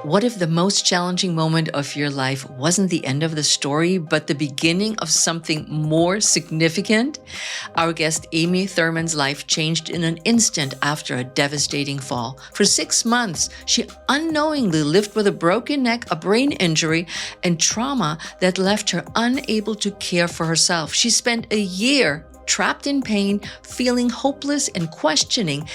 What if the most challenging moment of your life wasn't the end of the story, but the beginning of something more significant? Our guest Amy Thurman's life changed in an instant after a devastating fall. For 6 months, she unknowingly lived with a broken neck, a brain injury, and trauma that left her unable to care for herself. She spent a year trapped in pain, feeling hopeless and questioning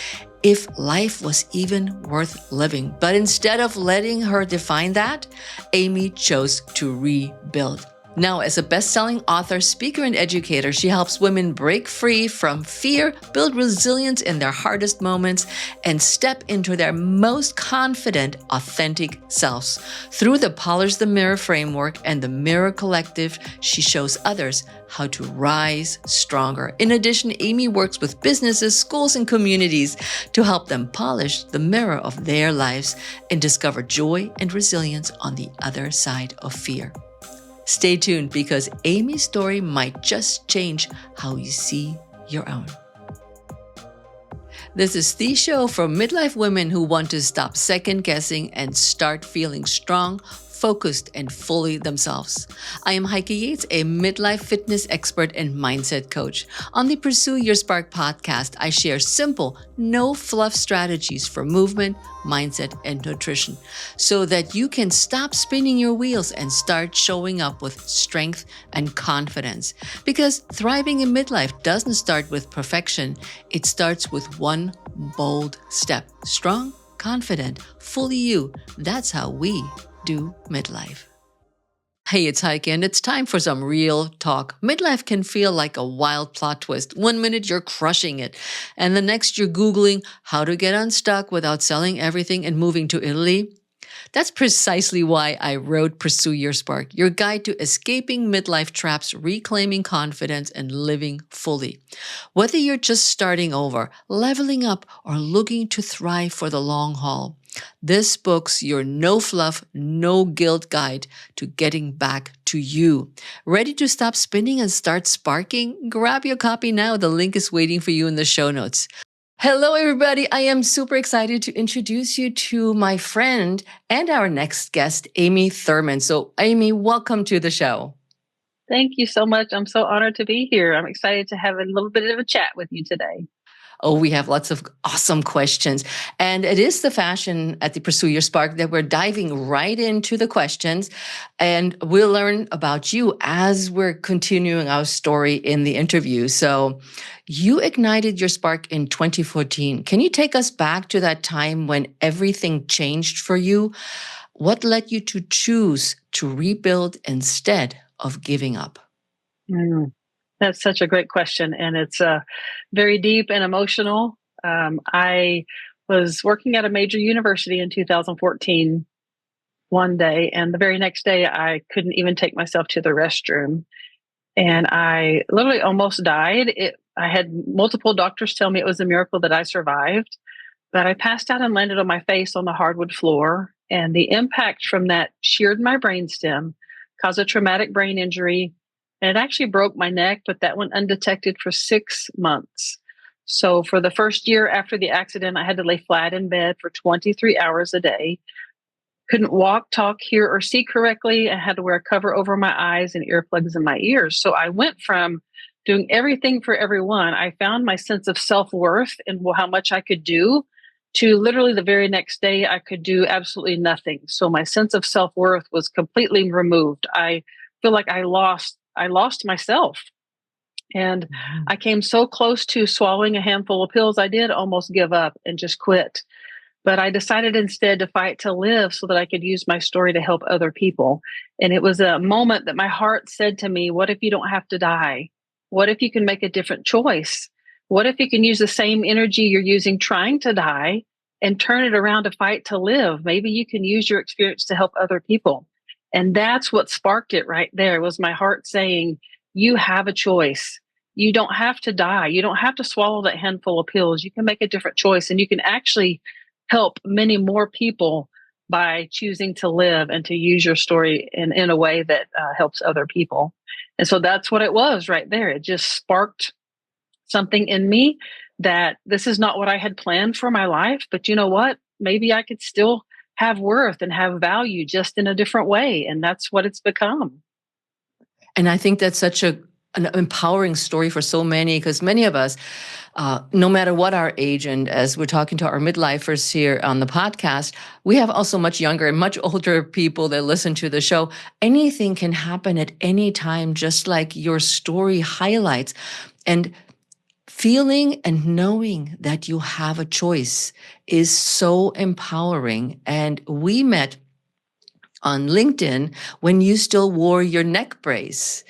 if life was even worth living. But instead of letting her define that, Amy chose to rebuild. Now, as a best-selling author, speaker, and educator, she helps women break free from fear, build resilience in their hardest moments, and step into their most confident, authentic selves. Through the Polish the Mirror framework and the Mirror Collective, she shows others how to rise stronger. In addition, Amy works with businesses, schools, and communities to help them polish the mirror of their lives and discover joy and resilience on the other side of fear. Stay tuned because Amy's story might just change how you see your own. This is the show for midlife women who want to stop second guessing and start feeling strong, focused, and fully themselves. I am Heike Yates, a midlife fitness expert and mindset coach. On the Pursue Your Spark podcast, I share simple, no-fluff strategies for movement, mindset, and nutrition so that you can stop spinning your wheels and start showing up with strength and confidence. Because thriving in midlife doesn't start with perfection. It starts with one bold step. Strong, confident, fully you. That's how we do midlife. Hey, it's Heike, and it's time for some real talk. Midlife can feel like a wild plot twist. 1 minute you're crushing it, and the next you're Googling how to get unstuck without selling everything and moving to Italy. That's precisely why I wrote Pursue Your Spark, your guide to escaping midlife traps, reclaiming confidence, and living fully. Whether you're just starting over, leveling up, or looking to thrive for the long haul, this book's your no-fluff, no-guilt guide to getting back to you. Ready to stop spinning and start sparking? Grab your copy now. The link is waiting for you in the show notes. Hello, everybody. I am super excited to introduce you to my friend and our next guest, Amy Thurman. So, Amy, welcome to the show. Thank you so much. I'm so honored to be here. I'm excited to have a little bit of a chat with you today. Oh, we have lots of awesome questions. And it is the fashion at the Pursue Your Spark that we're diving right into the questions. And we'll learn about you as we're continuing our story in the interview. So you ignited your spark in 2014. Can you take us back to that time when everything changed for you? What led you to choose to rebuild instead of giving up? That's such a great question, and it's very deep and emotional. I was working at a major university in 2014 one day, and the very next day I couldn't even take myself to the restroom, and I literally almost died. I had multiple doctors tell me it was a miracle that I survived, but I passed out and landed on my face on the hardwood floor, and the impact from that sheared my brainstem, caused a traumatic brain injury. And it actually broke my neck, but that went undetected for 6 months. So for the first year after the accident, I had to lay flat in bed for 23 hours a day. Couldn't walk, talk, hear, or see correctly. I had to wear a cover over my eyes and earplugs in my ears. So I went from doing everything for everyone. I found my sense of self-worth and how much I could do, to literally the very next day, I could do absolutely nothing. So my sense of self-worth was completely removed. I feel like I lost myself. And I came so close to swallowing a handful of pills, I did almost give up and just quit. But I decided instead to fight to live so that I could use my story to help other people. And it was a moment that my heart said to me, what if you don't have to die? What if you can make a different choice? What if you can use the same energy you're using trying to die and turn it around to fight to live? Maybe you can use your experience to help other people. And that's what sparked it right there, was my heart saying, you have a choice. You don't have to die. You don't have to swallow that handful of pills. You can make a different choice, and you can actually help many more people by choosing to live and to use your story in a way that helps other people. And so that's what it was right there. It just sparked something in me that this is not what I had planned for my life, but you know what? Maybe I could still have worth and have value just in a different way. And that's what it's become. And I think that's such an empowering story for so many, because many of us, no matter what our age, and as we're talking to our midlifers here on the podcast, we have also much younger and much older people that listen to the show. Anything can happen at any time, just like your story highlights. And feeling and knowing that you have a choice is so empowering. And we met on LinkedIn when you still wore your neck brace.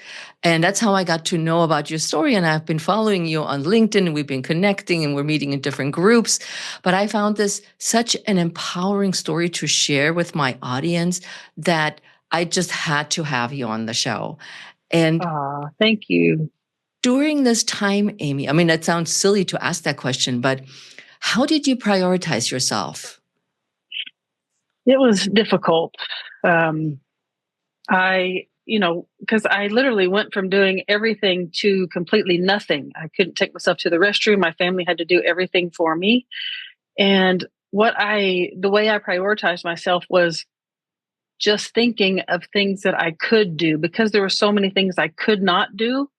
And that's how I got to know about your story. And I've been following you on LinkedIn, and we've been connecting, and we're meeting in different groups. But I found this such an empowering story to share with my audience that I just had to have you on the show. And Thank you. during this time, Amy, I mean, that sounds silly to ask that question, but how did you prioritize yourself? It was difficult. Because I literally went from doing everything to completely nothing. I couldn't take myself to the restroom. My family had to do everything for me. And the way I prioritized myself was just thinking of things that I could do, because there were so many things I could not do.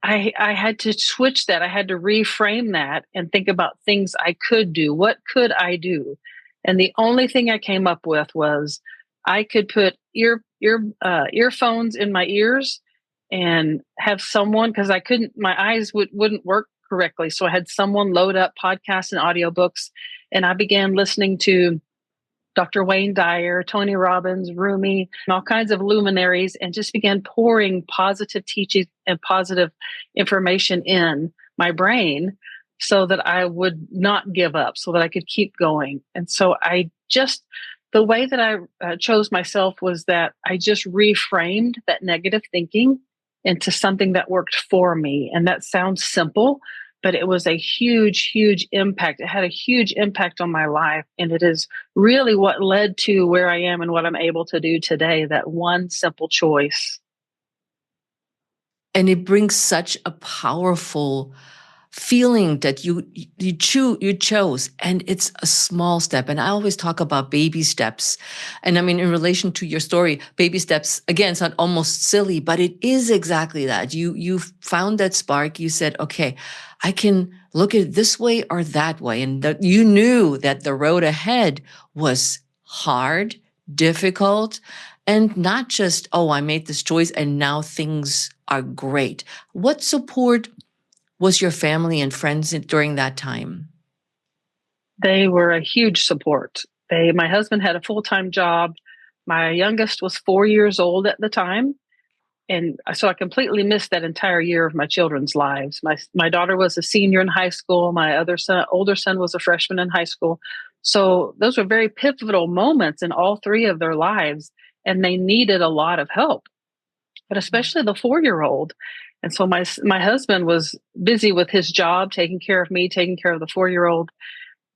I had to switch that. I had to reframe that and think about things I could do. What could I do? And the only thing I came up with was I could put earphones in my ears and have someone, because I couldn't, my eyes wouldn't work correctly. So I had someone load up podcasts and audiobooks, and I began listening to Dr. Wayne Dyer, Tony Robbins, Rumi, and all kinds of luminaries, and just began pouring positive teachings and positive information in my brain so that I would not give up, so that I could keep going. And so the way that I chose myself was that I just reframed that negative thinking into something that worked for me. And that sounds simple, but it was a huge, huge impact. It had a huge impact on my life. And it is really what led to where I am and what I'm able to do today, that one simple choice. And it brings such a powerful feeling that you chose, and it's a small step. And I always talk about baby steps. And I mean, in relation to your story, baby steps, again, sound almost silly, but it is exactly that. You found that spark. You said, okay, I can look at it this way or that way. And that you knew that the road ahead was hard, difficult, and not just, oh, I made this choice and now things are great. What support was your family and friends during that time? They were a huge support. My husband had a full-time job. My youngest was 4 years old at the time. And so I completely missed that entire year of my children's lives. My daughter was a senior in high school. My older son was a freshman in high school. So those were very pivotal moments in all three of their lives, and they needed a lot of help, but especially the 4-year-old. And so my husband was busy with his job, taking care of me, taking care of the 4-year-old.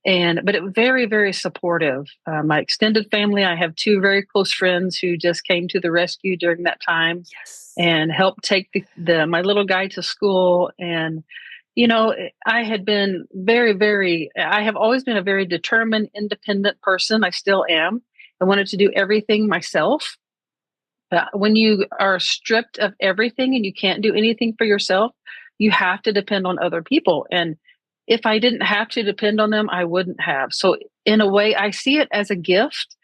But it was very, very supportive. My extended family, I have two very close friends who just came to the rescue during that time. Yes. And helped take my little guy to school. And, I had been I have always been a very determined, independent person. I still am. I wanted to do everything myself. When you are stripped of everything and you can't do anything for yourself, you have to depend on other people. And if I didn't have to depend on them, I wouldn't have. So in a way, I see it as a gift,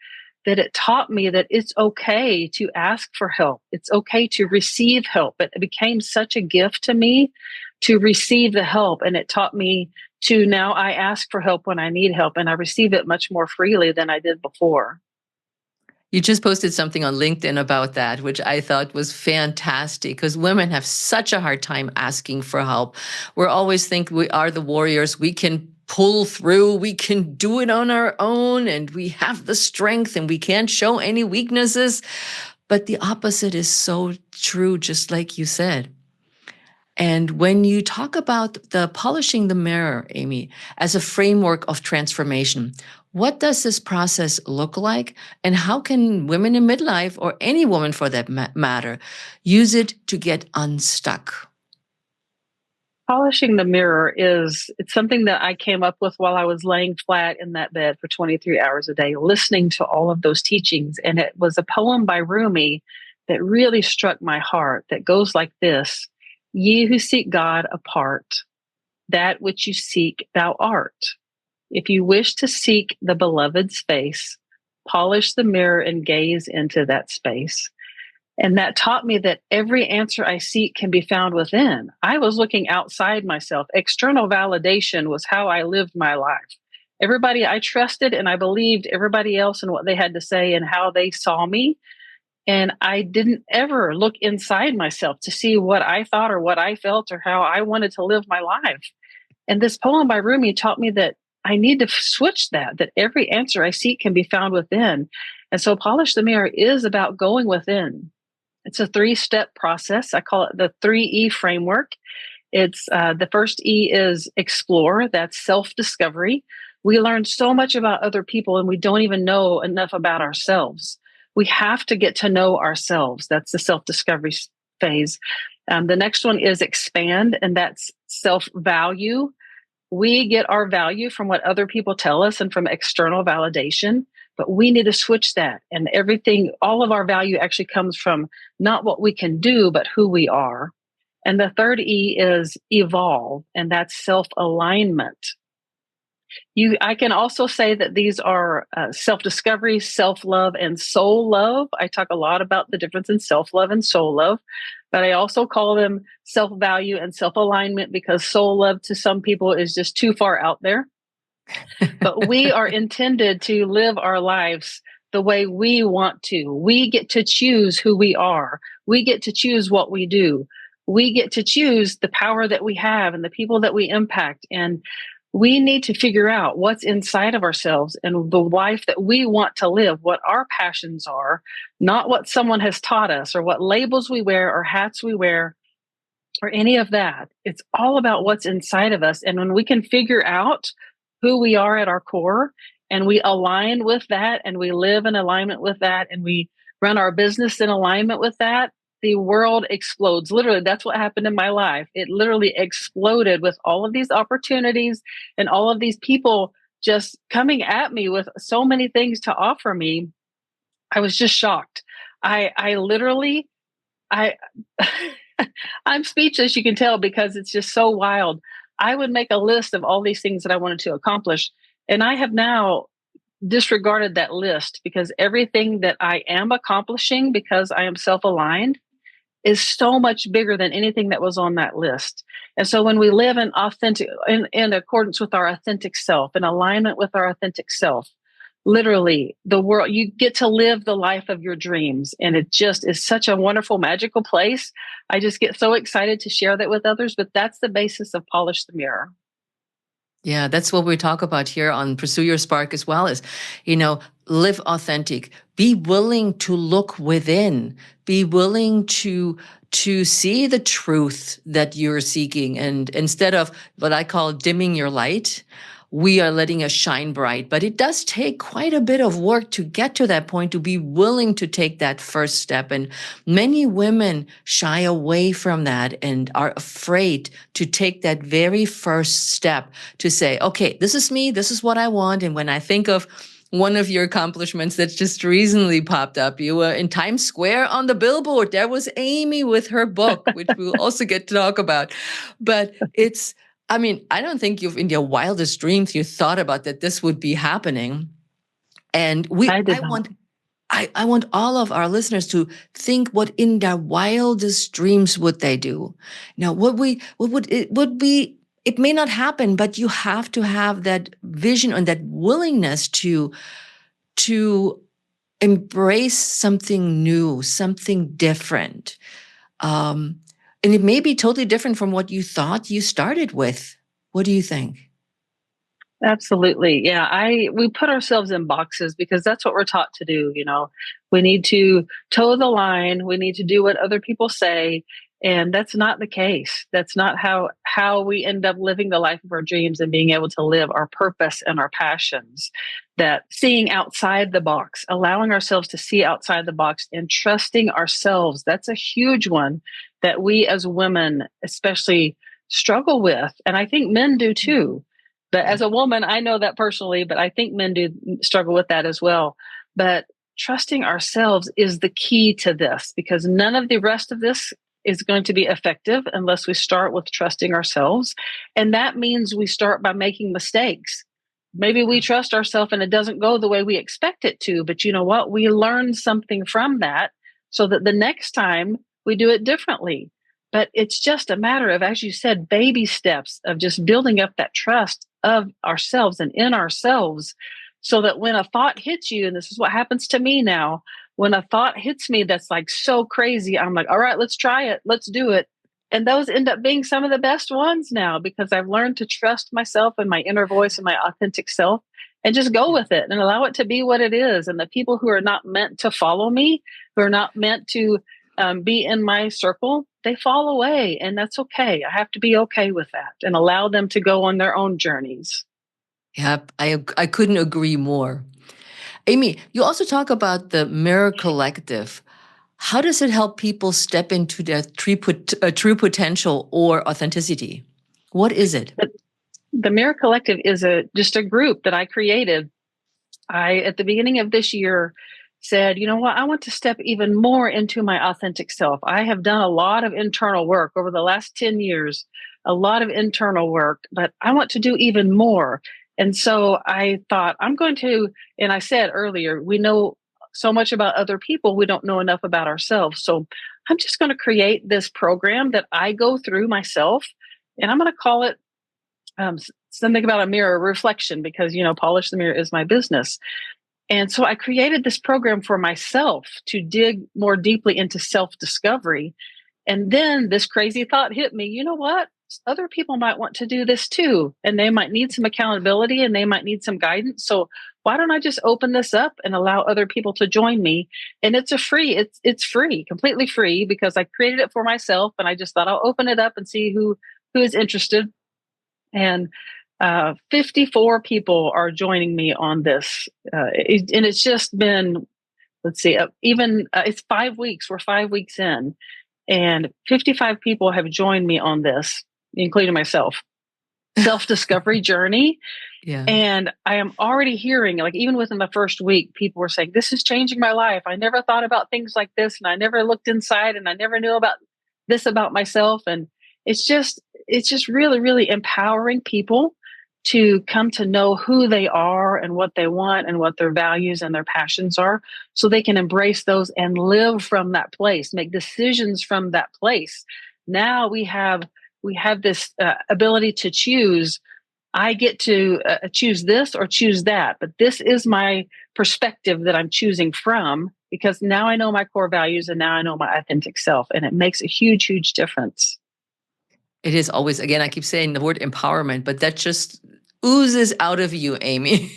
that it taught me that it's okay to ask for help. It's okay to receive help. It became such a gift to me to receive the help. And it taught me to now I ask for help when I need help, and I receive it much more freely than I did before. You just posted something on LinkedIn about that, which I thought was fantastic, because women have such a hard time asking for help. We always think we are the warriors. We can pull through. We can do it on our own, and we have the strength, and we can't show any weaknesses. But the opposite is so true, just like you said. And when you talk about the polishing the mirror, Amy, as a framework of transformation, what does this process look like? And how can women in midlife, or any woman for that matter, use it to get unstuck? Polishing the mirror it's something that I came up with while I was laying flat in that bed for 23 hours a day, listening to all of those teachings. And it was a poem by Rumi that really struck my heart that goes like this: Ye who seek God apart, that which you seek thou art. If you wish to seek the beloved's face, polish the mirror and gaze into that space. And that taught me that every answer I seek can be found within. I was looking outside myself. External validation was how I lived my life. Everybody I trusted, and I believed everybody else and what they had to say and how they saw me. And I didn't ever look inside myself to see what I thought or what I felt or how I wanted to live my life. And this poem by Rumi taught me that I need to switch that every answer I seek can be found within. And so Polish the Mirror is about going within. It's a 3-step process. I call it the 3E framework. It's the first E is explore. That's self-discovery. We learn so much about other people and we don't even know enough about ourselves. We have to get to know ourselves. That's the self-discovery phase. The next one is expand, and that's self-value. We get our value from what other people tell us and from external validation, but we need to switch that. And everything, all of our value actually comes from not what we can do, but who we are. And the third E is evolve, and that's self-alignment. I can also say that these are self-discovery, self-love, and soul love. I talk a lot about the difference in self-love and soul love, but I also call them self-value and self-alignment because soul love to some people is just too far out there. But we are intended to live our lives the way we want to. We get to choose who we are. We get to choose what we do. We get to choose the power that we have and the people that we impact. And we need to figure out what's inside of ourselves and the life that we want to live, what our passions are, not what someone has taught us or what labels we wear or hats we wear or any of that. It's all about what's inside of us. And when we can figure out who we are at our core and we align with that and we live in alignment with that and we run our business in alignment with that, the world explodes. Literally, that's what happened in my life. It literally exploded with all of these opportunities and all of these people just coming at me with so many things to offer me. I was just shocked. I literally, I'm speechless, you can tell, because it's just so wild. I would make a list of all these things that I wanted to accomplish. And I have now disregarded that list because everything that I am accomplishing because I am self-aligned is so much bigger than anything that was on that list. And so when we live in accordance with our authentic self, in alignment with our authentic self, literally the world, you get to live the life of your dreams. And it just is such a wonderful, magical place. I just get so excited to share that with others, but that's the basis of Polish the Mirror. Yeah, that's what we talk about here on Pursue Your Spark as well, is, live authentic. Be willing to look within. Be willing to see the truth that you're seeking. And instead of what I call dimming your light, we are letting us shine bright. But it does take quite a bit of work to get to that point, to be willing to take that first step. And many women shy away from that and are afraid to take that very first step to say, okay, this is me, this is what I want. And when I think of one of your accomplishments that's just recently popped up, you were in Times Square on the billboard. There was Amy with her book, which we'll also get to talk about. But I don't think in your wildest dreams, you thought about that this would be happening. And I want all of our listeners to think what in their wildest dreams would they do. Now, it may not happen, but you have to have that vision and that willingness to embrace something new, something different. And it may be totally different from what you thought you started with. What do you think? Absolutely. Yeah. We put ourselves in boxes because that's what we're taught to do. We need to toe the line. We need to do what other people say. And that's not the case. That's not how we end up living the life of our dreams and being able to live our purpose and our passions. That seeing outside the box, allowing ourselves to see outside the box and trusting ourselves. That's a huge one that we as women, especially struggle with. And I think men do too. But as a woman, I know that personally, but I think men do struggle with that as well. But trusting ourselves is the key to this, because none of the rest of this is going to be effective unless we start with trusting ourselves. And that means we start by making mistakes. Maybe we trust ourselves and it doesn't go the way we expect it to, but you know what? We learn something from that so that the next time we do it differently. But it's just a matter of, as you said, baby steps of just building up that trust of ourselves and in ourselves, so that when a thought hits you, and this is what happens to me now, when a thought hits me that's like so crazy, I'm like, all right, let's try it. Let's do it. And those end up being some of the best ones now, because I've learned to trust myself and my inner voice and my authentic self and just go with it and allow it to be what it is. And the people who are not meant to follow me, who are not meant to be in my circle, they fall away. And that's okay. I have to be okay with that and allow them to go on their own journeys. Yep, I couldn't agree more. Amy, you also talk about the Mirror Collective. How does it help people step into their true potential or authenticity? What is it? The Mirror Collective is just a group that I created. At the beginning of this year, said, you know what, I want to step even more into my authentic self. I have done a lot of internal work over the last 10 years, a lot of internal work, but I want to do even more. And so I thought, I'm going to, and I said earlier, we know so much about other people, we don't know enough about ourselves. So I'm just going to create this program that I go through myself, and I'm going to call it something about a mirror reflection, because, Polish the Mirror is my business. And so I created this program for myself to dig more deeply into self-discovery. And then this crazy thought hit me, you know what? Other people might want to do this too. And they might need some accountability and they might need some guidance. So why don't I just open this up and allow other people to join me? And it's it's free, completely free, because I created it for myself. And I just thought I'll open it up and see who is interested. And 54 people are joining me on this. And it's just been, let's see, it's 5 weeks. We're 5 weeks in, and 55 people have joined me on this, including myself, self-discovery journey. Yeah. And I am already hearing, like, even within the first week, people were saying, this is changing my life. I never thought about things like this. And I never looked inside, and I never knew about this about myself. And it's just really, really empowering people to come to know who they are and what they want and what their values and their passions are, so they can embrace those and live from that place, make decisions from that place. Now we have this ability to choose. I get to choose this or choose that, but this is my perspective that I'm choosing from, because now I know my core values and now I know my authentic self, and it makes a huge, huge difference. It is always, again, I keep saying the word empowerment, but that just oozes out of you, Amy.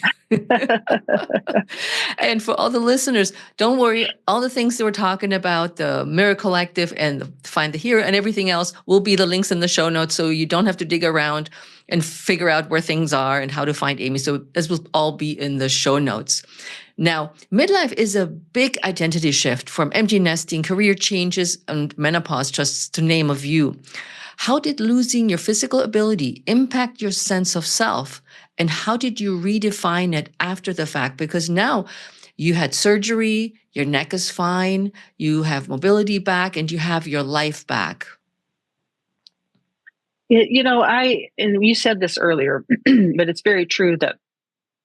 And for all the listeners, don't worry. All the things that we're talking about, the Mirror Collective and Find the Hero and everything else, will be the links in the show notes, so you don't have to dig around and figure out where things are and how to find Amy. So this will all be in the show notes. Now, midlife is a big identity shift, from empty nesting, career changes, and menopause, just to name a few. How did losing your physical ability impact your sense of self? And how did you redefine it after the fact? Because now you had surgery, your neck is fine, you have mobility back, and you have your life back. And you said this earlier, but it's very true that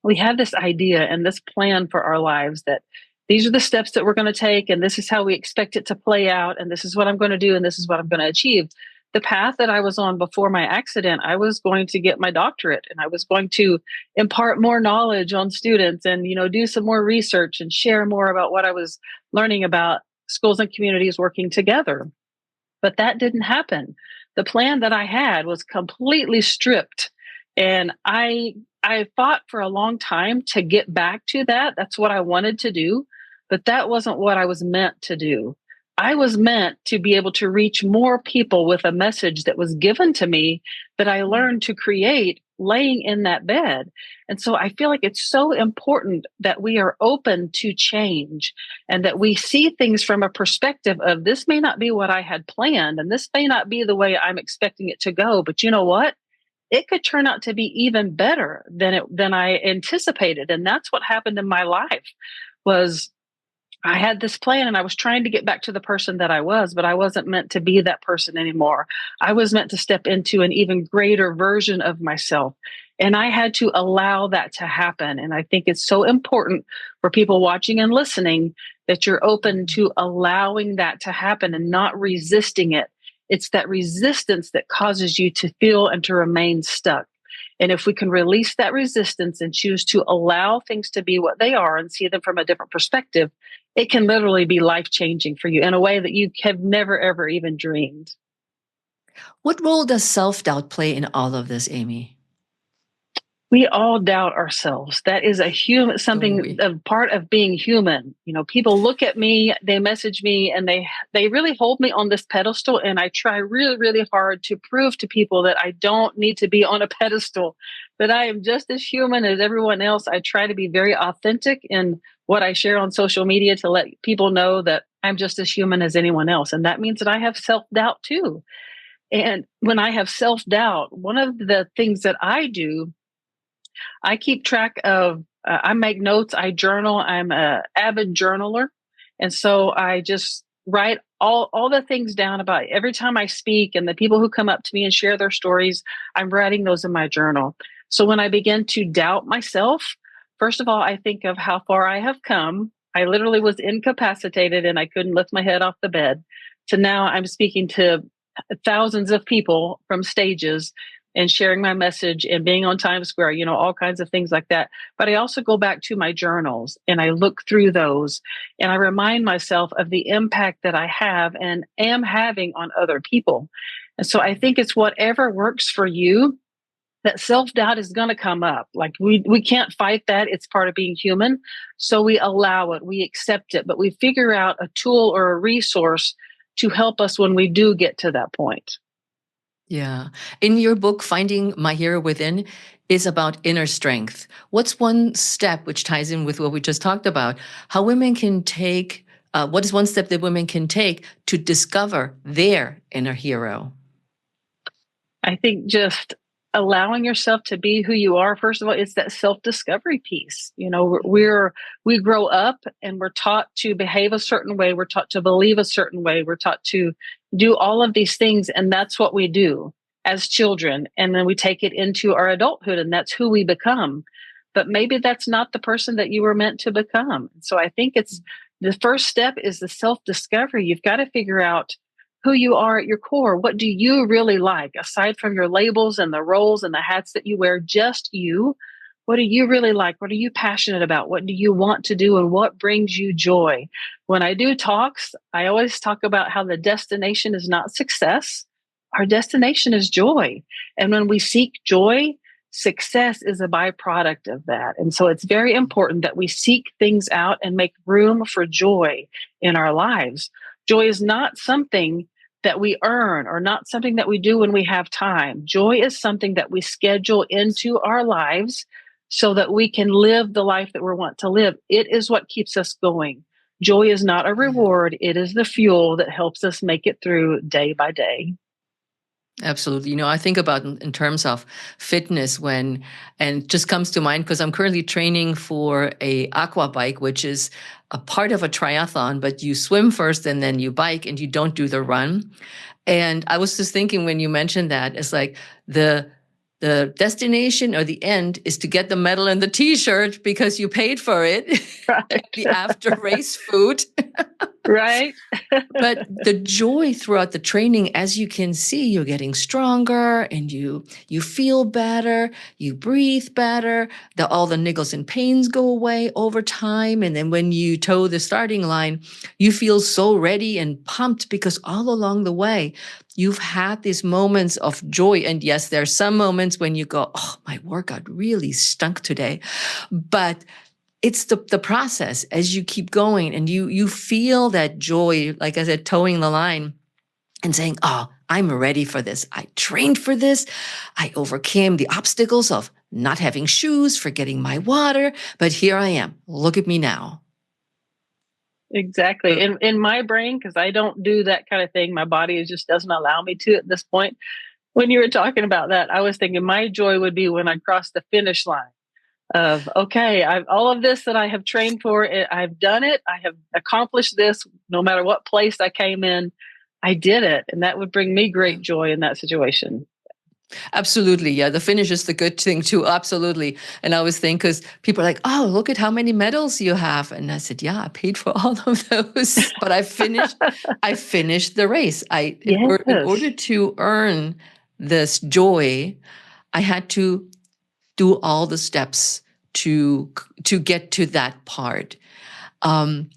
we have this idea and this plan for our lives that these are the steps that we're going to take, and this is how we expect it to play out, and this is what I'm going to do, and this is what I'm going to achieve. The path that I was on before my accident, I was going to get my doctorate, and I was going to impart more knowledge on students and, do some more research and share more about what I was learning about schools and communities working together. But that didn't happen. The plan that I had was completely stripped. And I fought for a long time to get back to that. That's what I wanted to do. But that wasn't what I was meant to do. I was meant to be able to reach more people with a message that was given to me, that I learned to create laying in that bed. And so I feel like it's so important that we are open to change and that we see things from a perspective of this may not be what I had planned and this may not be the way I'm expecting it to go, but you know what? It could turn out to be even better than I anticipated. And that's what happened in my life was I had this plan and I was trying to get back to the person that I was, but I wasn't meant to be that person anymore. I was meant to step into an even greater version of myself. And I had to allow that to happen. And I think it's so important for people watching and listening that you're open to allowing that to happen and not resisting it. It's that resistance that causes you to feel and to remain stuck. And if we can release that resistance and choose to allow things to be what they are and see them from a different perspective, it can literally be life changing for you in a way that you have never, ever even dreamed. What role does self-doubt play in all of this, Amy? We all doubt ourselves. That is Don't something, we? a part of being human. People look at me, they message me, and they really hold me on this pedestal. And I try really, really hard to prove to people that I don't need to be on a pedestal, that I am just as human as everyone else. I try to be very authentic in what I share on social media to let people know that I'm just as human as anyone else. And that means that I have self-doubt too. And when I have self-doubt, one of the things that I do, I keep track of, I make notes, I journal, I'm a avid journaler. And so I just write all the things down about every time I speak and the people who come up to me and share their stories, I'm writing those in my journal. So when I begin to doubt myself, first of all, I think of how far I have come. I literally was incapacitated and I couldn't lift my head off the bed. To now I'm speaking to thousands of people from stages and sharing my message and being on Times Square, all kinds of things like that. But I also go back to my journals and I look through those and I remind myself of the impact that I have and am having on other people. And so I think it's whatever works for you. That self-doubt is going to come up. Like we can't fight that. It's part of being human. So we allow it, we accept it, but we figure out a tool or a resource to help us when we do get to that point. Yeah. In your book, Finding My Hero Within is about inner strength. What's one step, which ties in with what we just talked about, how women can take, what is one step that women can take to discover their inner hero? I think just allowing yourself to be who you are, first of all, it's that self-discovery piece. We grow up and we're taught to behave a certain way. We're taught to believe a certain way. We're taught to do all of these things. And that's what we do as children. And then we take it into our adulthood and that's who we become. But maybe that's not the person that you were meant to become. So I think it's the first step is the self-discovery. You've got to figure out who you are at your core. What do you really like aside from your labels and the roles and the hats that you wear? Just you. What do you really like? What are you passionate about? What do you want to do? And what brings you joy? When I do talks, I always talk about how the destination is not success. Our destination is joy. And when we seek joy, success is a byproduct of that. And so it's very important that we seek things out and make room for joy in our lives. Joy is not something that we earn or not something that we do when we have time. Joy is something that we schedule into our lives so that we can live the life that we want to live. It is what keeps us going. Joy is not a Yeah. reward. It is the fuel that helps us make it through day by day. Absolutely. I think about in terms of fitness and it just comes to mind because I'm currently training for a aqua bike, which is a part of a triathlon, but you swim first and then you bike and you don't do the run. And I was just thinking when you mentioned that, it's like the destination or the end is to get the medal and the t-shirt because you paid for it, Right. the after race food. Right. But the joy throughout the training, as you can see, you're getting stronger and you feel better, you breathe better, all the niggles and pains go away over time. And then when you toe the starting line, you feel so ready and pumped because all along the way, you've had these moments of joy. And yes, there are some moments when you go, oh, my workout really stunk today. But it's the process as you keep going and you feel that joy, like I said, towing the line and saying, oh, I'm ready for this. I trained for this. I overcame the obstacles of not having shoes, forgetting my water, but here I am. Look at me now. Exactly. In my brain, because I don't do that kind of thing, my body just doesn't allow me to at this point. When you were talking about that, I was thinking my joy would be when I cross the finish line of, okay, all of this that I have trained for, I've done it. I have accomplished this. No matter what place I came in, I did it. And that would bring me great joy in that situation. Absolutely. Yeah. The finish is the good thing too. Absolutely. And I always think, because people are like, oh, look at how many medals you have. And I said, yeah, I paid for all of those, but I finished the race. In order to earn this joy, I had to do all the steps to get to that part. And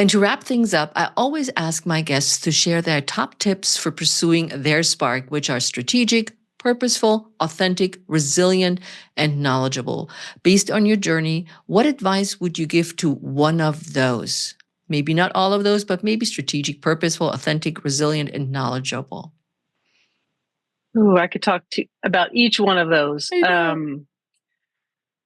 to wrap things up, I always ask my guests to share their top tips for pursuing their spark, which are strategic, purposeful, authentic, resilient, and knowledgeable. Based on your journey, what advice would you give to one of those? Maybe not all of those, but maybe strategic, purposeful, authentic, resilient, and knowledgeable. Ooh, I could talk about each one of those. I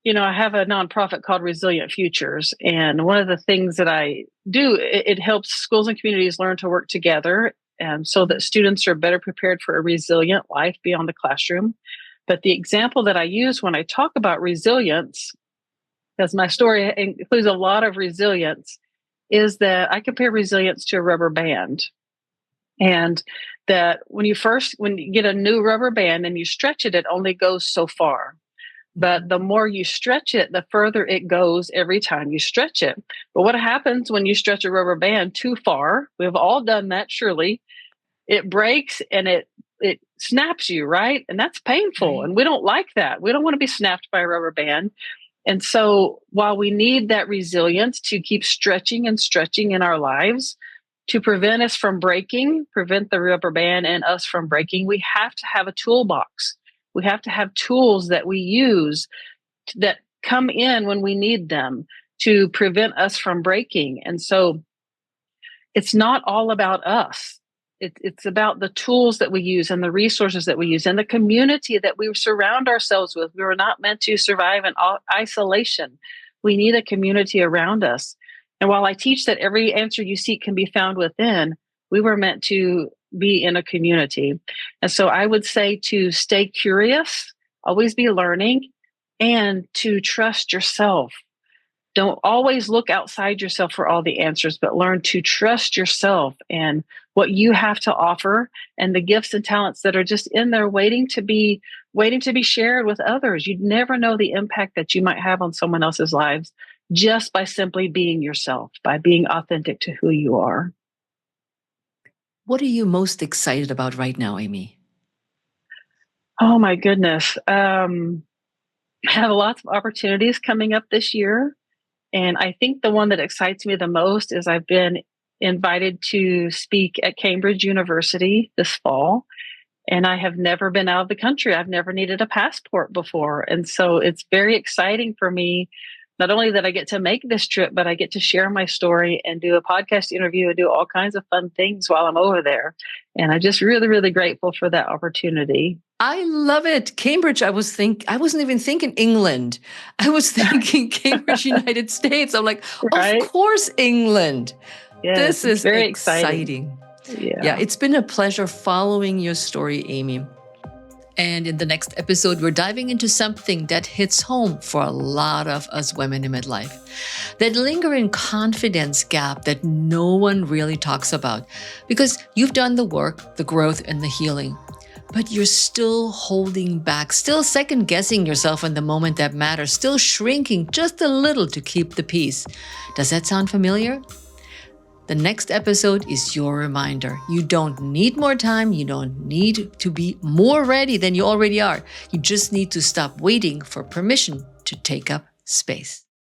have a nonprofit called Resilient Futures. And one of the things that I do, it helps schools and communities learn to work together, and so that students are better prepared for a resilient life beyond the classroom. But the example that I use when I talk about resilience, because my story includes a lot of resilience, is that I compare resilience to a rubber band. And that when you get a new rubber band and you stretch it, it only goes so far. But the more you stretch it, the further it goes every time you stretch it. But what happens when you stretch a rubber band too far? We've all done that, surely. It breaks and it snaps you, right? And that's painful. Right. And we don't like that. We don't want to be snapped by a rubber band. And so while we need that resilience to keep stretching and stretching in our lives to prevent us from breaking, prevent the rubber band and us from breaking, we have to have a toolbox. We have to have tools that we use that come in when we need them to prevent us from breaking. And so it's not all about us. It's about the tools that we use and the resources that we use and the community that we surround ourselves with. We were not meant to survive in isolation. We need a community around us. And while I teach that every answer you seek can be found within, we were meant to be in a community. And so I would say to stay curious, always be learning, and to trust yourself. Don't always look outside yourself for all the answers, but learn to trust yourself and what you have to offer and the gifts and talents that are just in there waiting to be shared with others. You'd never know the impact that you might have on someone else's lives just by simply being yourself, by being authentic to who you are. What are you most excited about right now, Amy? Oh my goodness. I have lots of opportunities coming up this year. And I think the one that excites me the most is I've been invited to speak at Cambridge University this fall. And I have never been out of the country. I've never needed a passport before. And so it's very exciting for me, not only that I get to make this trip, but I get to share my story and do a podcast interview and do all kinds of fun things while I'm over there. And I'm just really, really grateful for that opportunity. I love it. Cambridge, I wasn't even thinking England. I was thinking Cambridge, United States. I'm like, right? Of course, England. Yes, this is very exciting. Yeah, it's been a pleasure following your story, Amy. And in the next episode, we're diving into something that hits home for a lot of us women in midlife. That lingering confidence gap that no one really talks about. Because you've done the work, the growth, and the healing. But you're still holding back, still second-guessing yourself in the moment that matters, still shrinking just a little to keep the peace. Does that sound familiar? The next episode is your reminder. You don't need more time. You don't need to be more ready than you already are. You just need to stop waiting for permission to take up space.